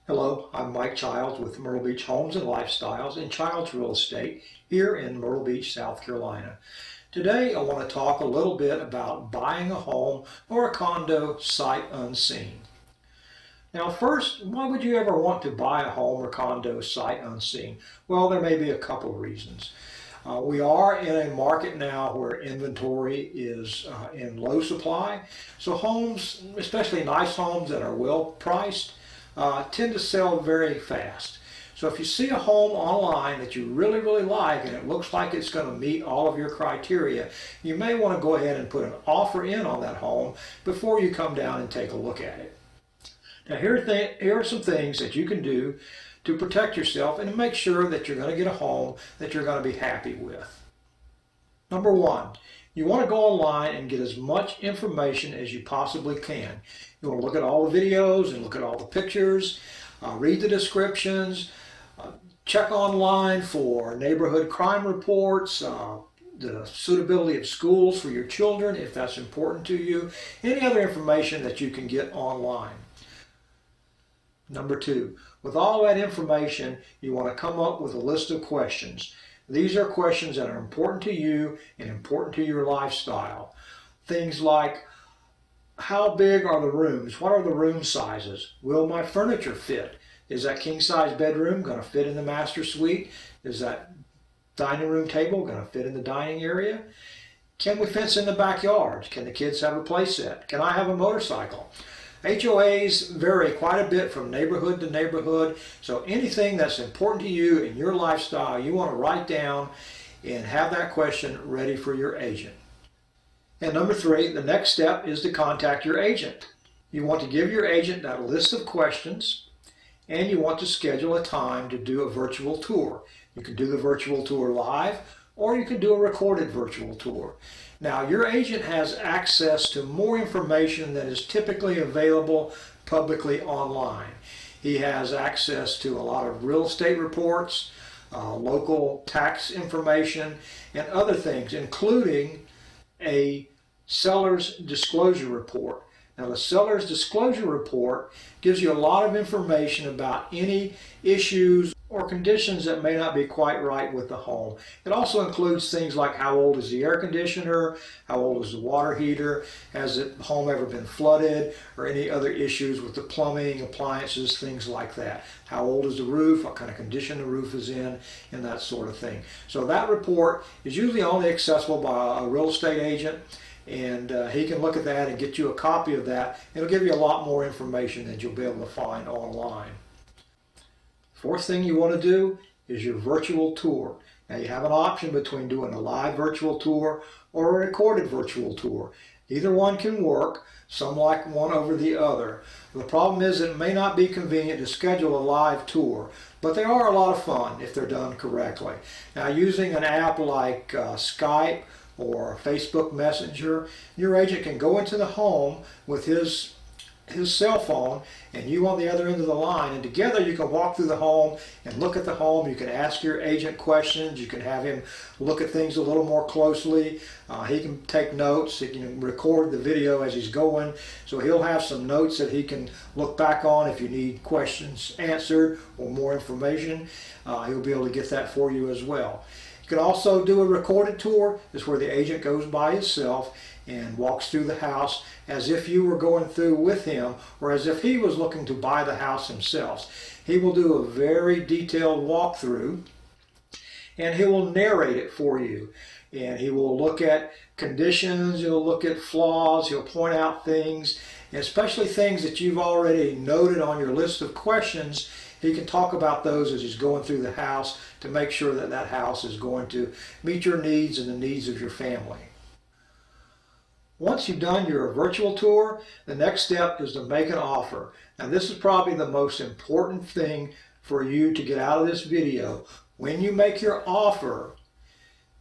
Hello, I'm Mike Childs with Myrtle Beach Homes and Lifestyles and Childs Real Estate here in Myrtle Beach, South Carolina. Today I want to talk a little bit about buying a home or a condo sight unseen. Now first, why would you ever want to buy a home or condo sight unseen? Well, there may be a couple of reasons. We are in a market now where inventory is in low supply, so homes, especially nice homes that are well priced, tend to sell very fast. So if you see a home online that you really like and it looks like it's going to meet all of your criteria, you may want to go ahead and put an offer in on that home before you come down and take a look at it. Now here are some things that you can do to protect yourself and to make sure that you're going to get a home that you're going to be happy with. Number one, you want to go online and get as much information as you possibly can. You want to look at all the videos and look at all the pictures, read the descriptions, check online for neighborhood crime reports, the suitability of schools for your children if that's important to you, any other information that you can get online. Number two, with all that information, you want to come up with a list of questions. These are questions that are important to you and important to your lifestyle. Things like, how big are the rooms? What are the room sizes? Will my furniture fit? Is that king size bedroom going to fit in the master suite? Is that dining room table going to fit in the dining area? Can we fence in the backyard? Can the kids have a play set? Can I have a motorcycle? HOAs vary quite a bit from neighborhood to neighborhood, so anything that's important to you in your lifestyle, you want to write down and have that question ready for your agent. And number three, the next step is to contact your agent. You want to give your agent that list of questions, and you want to schedule a time to do a virtual tour. You can do the virtual tour live, or you can do a recorded virtual tour. Now, your agent has access to more information than is typically available publicly online. He has access to a lot of real estate reports, local tax information, and other things, including a seller's disclosure report. Now, the seller's disclosure report gives you a lot of information about any issues or conditions that may not be quite right with the home. It also includes things like how old is the air conditioner, how old is the water heater, has the home ever been flooded, or any other issues with the plumbing, appliances, things like that. How old is the roof, what kind of condition the roof is in, and that sort of thing. So that report is usually only accessible by a real estate agent, and he can look at that and get you a copy of that. It'll give you a lot more information than you'll be able to find online. Fourth thing you want to do is your virtual tour. Now you have an option between doing a live virtual tour or a recorded virtual tour. Either one can work. Some like one over the other. The problem is it may not be convenient to schedule a live tour, but they are a lot of fun if they're done correctly. Now using an app like Skype or Facebook Messenger, your agent can go into the home with his cell phone and you on the other end of the line, and together you can walk through the home and look at the home. You can ask your agent questions. You can have him look at things a little more closely. He can take notes. He can record the video as he's going, so he'll have some notes that he can look back on if you need questions answered or more information. He'll be able to get that for you as well. You can also do a recorded tour. This is where the agent goes by himself and walks through the house as if you were going through with him, or as if he was looking to buy the house himself. He will do a very detailed walkthrough, and he will narrate it for you. And he will look at conditions, he'll look at flaws, he'll point out things, especially things that you've already noted on your list of questions. He can talk about those as he's going through the house to make sure that that house is going to meet your needs and the needs of your family. Once you've done your virtual tour, the next step is to make an offer. Now this is probably the most important thing for you to get out of this video. When you make your offer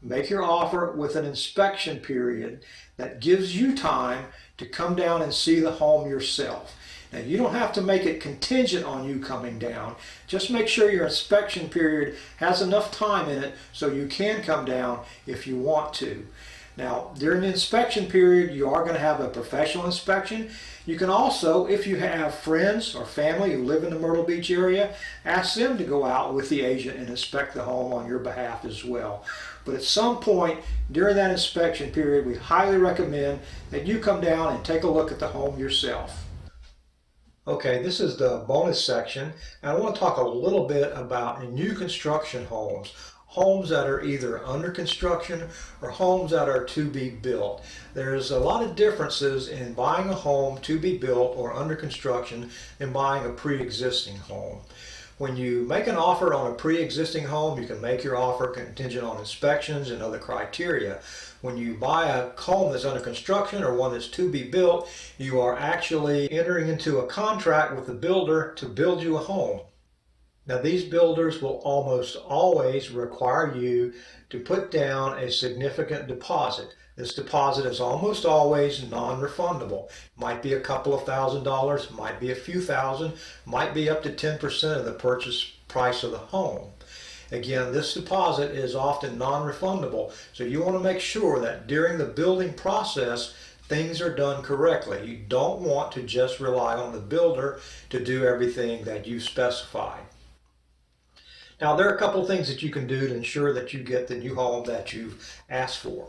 with an inspection period that gives you time to come down and see the home yourself. Now you don't have to make it contingent on you coming down. Just make sure your inspection period has enough time in it so you can come down if you want to. Now, during the inspection period, you are going to have a professional inspection. You can also, if you have friends or family who live in the Myrtle Beach area, ask them to go out with the agent and inspect the home on your behalf as well. But at some point during that inspection period, we highly recommend that you come down and take a look at the home yourself. Okay, this is the bonus section, and I want to talk a little bit about new construction homes. Homes that are either under construction or homes that are to be built. There's a lot of differences in buying a home to be built or under construction and buying a pre-existing home. When you make an offer on a pre-existing home, you can make your offer contingent on inspections and other criteria. When you buy a home that's under construction or one that's to be built, you are actually entering into a contract with the builder to build you a home. Now, these builders will almost always require you to put down a significant deposit. This deposit is almost always non-refundable. Might be a couple of $1,000s, might be a few thousand, might be up to 10% of the purchase price of the home. Again, this deposit is often non-refundable, so you want to make sure that during the building process, things are done correctly. You don't want to just rely on the builder to do everything that you specified. Now, there are a couple of things that you can do to ensure that you get the new home that you've asked for.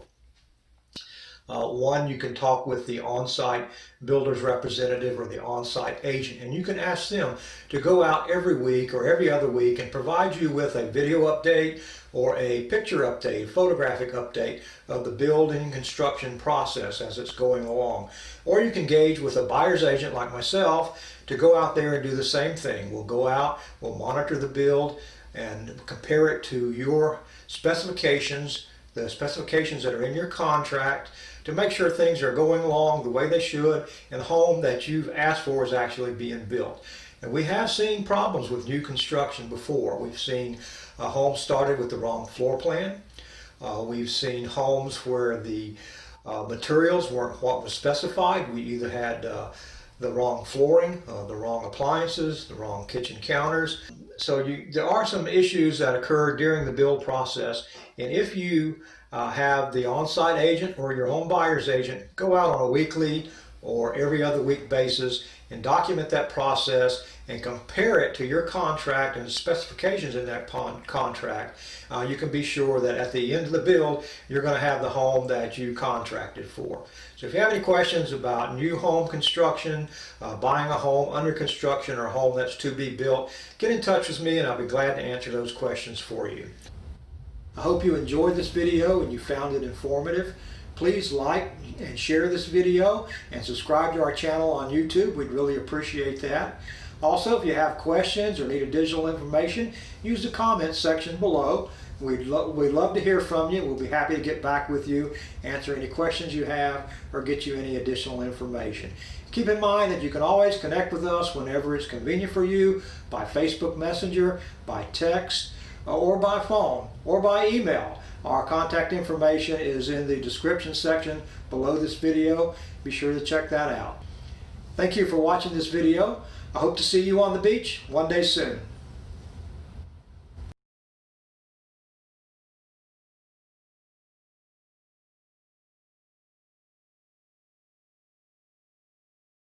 One, you can talk with the on-site builder's representative or the on-site agent, and you can ask them to go out every week or every other week and provide you with a video update or a picture update, photographic update of the building construction process as it's going along. Or you can engage with a buyer's agent like myself to go out there and do the same thing. We'll go out, we'll monitor the build, and compare it to your specifications, the specifications that are in your contract, to make sure things are going along the way they should and the home that you've asked for is actually being built. And we have seen problems with new construction before. We've seen homes started with the wrong floor plan. We've seen homes where the materials weren't what was specified. We either had the wrong flooring, the wrong appliances, the wrong kitchen counters. So there are some issues that occur during the build process, and if you have the on-site agent or your home buyer's agent go out on a weekly or every other week basis and document that process and compare it to your contract and the specifications in that contract, you can be sure that at the end of the build you're going to have the home that you contracted for. So if you have any questions about new home construction, buying a home under construction or a home that's to be built, get in touch with me and I'll be glad to answer those questions for you. I hope you enjoyed this video and you found it informative. Please like and share this video and subscribe to our channel on YouTube. We'd really appreciate that. Also, if you have questions or need additional information, use the comments section below. We'd love to hear from you. We'll be happy to get back with you, answer any questions you have, or get you any additional information. Keep in mind that you can always connect with us whenever it's convenient for you by Facebook Messenger, by text, or by phone, or by email. Our contact information is in the description section below this video. Be sure to check that out. Thank you for watching this video. I hope to see you on the beach one day soon.